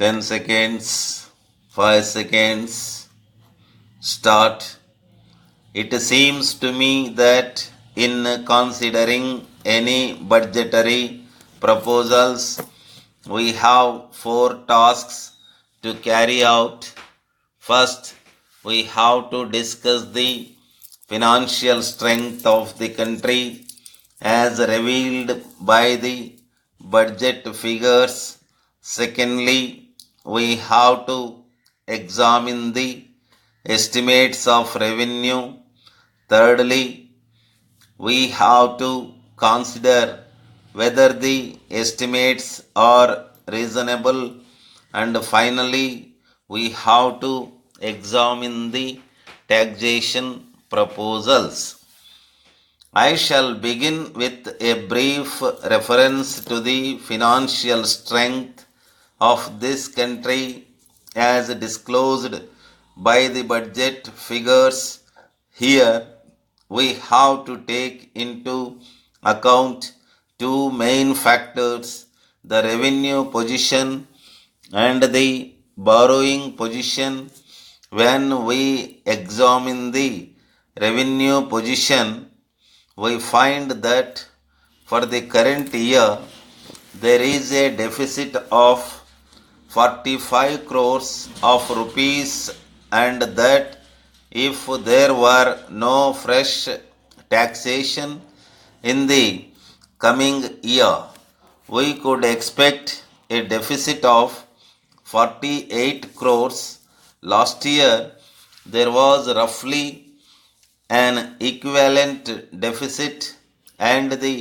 10 seconds, 5 seconds, start. It seems to me that in considering any budgetary proposals, we have 4 tasks to carry out. First, we have to discuss the financial strength of the country as revealed by the budget figures. Secondly, we have to examine the estimates of revenue. Thirdly, we have to consider whether the estimates are reasonable. And finally, we have to examine the taxation proposals. I shall begin with a brief reference to the financial strength of this country as disclosed by the budget figures. Here, we have to take into account two main factors: the revenue position and the borrowing position. When we examine the revenue position, we find that for the current year there is a deficit of 45 crores of rupees, and that if there were no fresh taxation in the coming year, we could expect a deficit of 48 crores. Last year, there was roughly an equivalent deficit, and the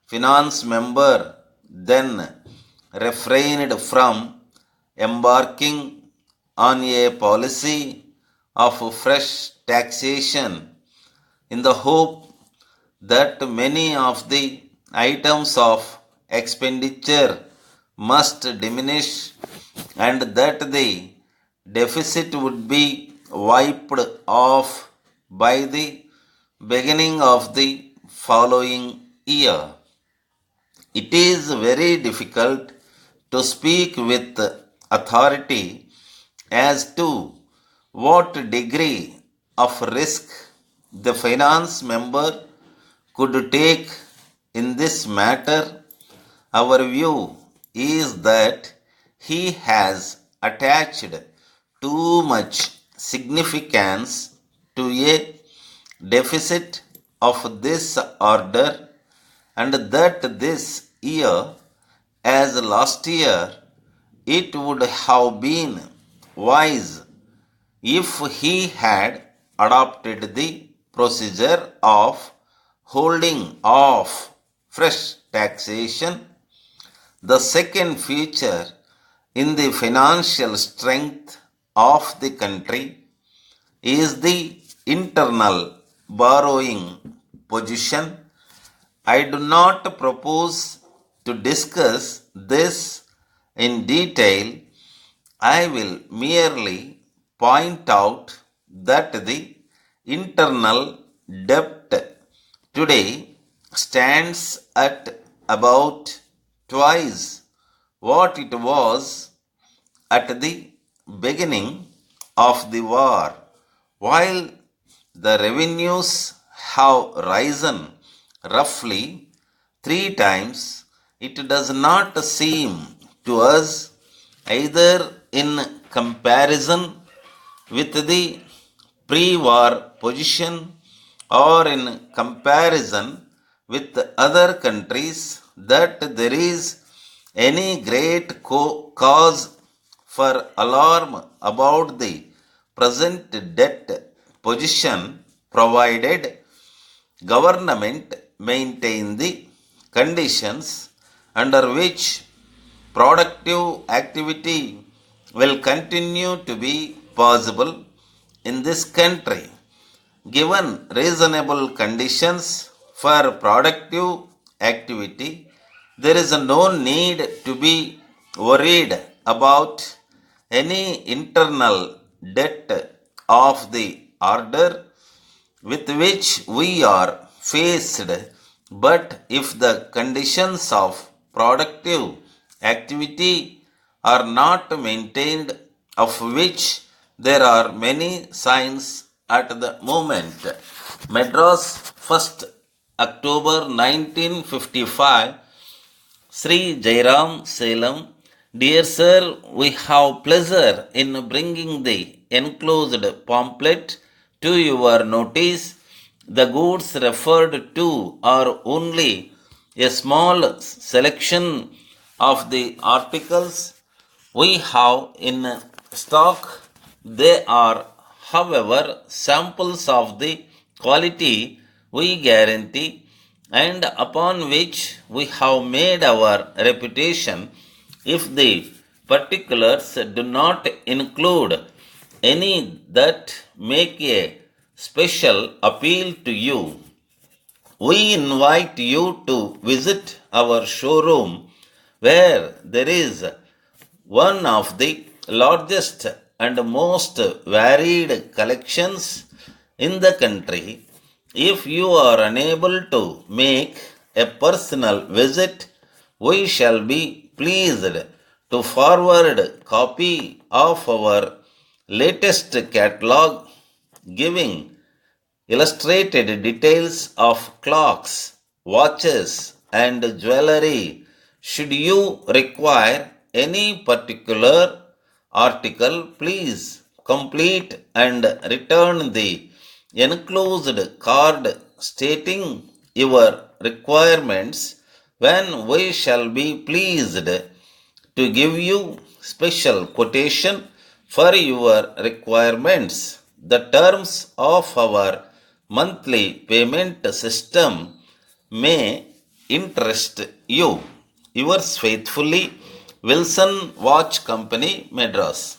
finance member then refrained from embarking on a policy of fresh taxation in the hope that many of the items of expenditure must diminish and that the deficit would be wiped off by the beginning of the following year. It is very difficult to speak with authority as to what degree of risk the finance member could take in this matter. Our view is that he has attached too much significance to a deficit of this order, and that this year, as last year, it would have been wise if he had adopted the procedure of holding off fresh taxation. The second feature in the financial strength of the country is the internal borrowing position. I do not propose to discuss this in detail. I will merely point out that the internal debt today stands at about twice what it was at the beginning of the war. While the revenues have risen roughly 3 times, it does not seem to us, either in comparison with the pre-war position or in comparison with other countries, that there is any great cause for alarm about the present debt position, provided government maintain the conditions under which productive activity will continue to be possible in this country. Given reasonable conditions for productive activity, there is no need to be worried about any internal debt of the order with which we are faced. But if the conditions of productive activity are not maintained, of which there are many signs at the moment. Madras, 1st October 1955. Sri Jairam, Salem. Dear Sir, we have pleasure in bringing the enclosed pamphlet to your notice. The goods referred to are only a small selection of the articles we have in stock. They are, however, samples of the quality we guarantee and upon which we have made our reputation. If the particulars do not include any that make a special appeal to you, we invite you to visit our showroom, where there is one of the largest and most varied collections in the country. If you are unable to make a personal visit, we shall be pleased to forward copy of our latest catalog, giving illustrated details of clocks, watches, and jewelry. Should you require any particular article, please complete and return the enclosed card stating your requirements, when we shall be pleased to give you special quotation for your requirements. The terms of our monthly payment system may interest you. Yours faithfully, Wilson Watch Company, Madras.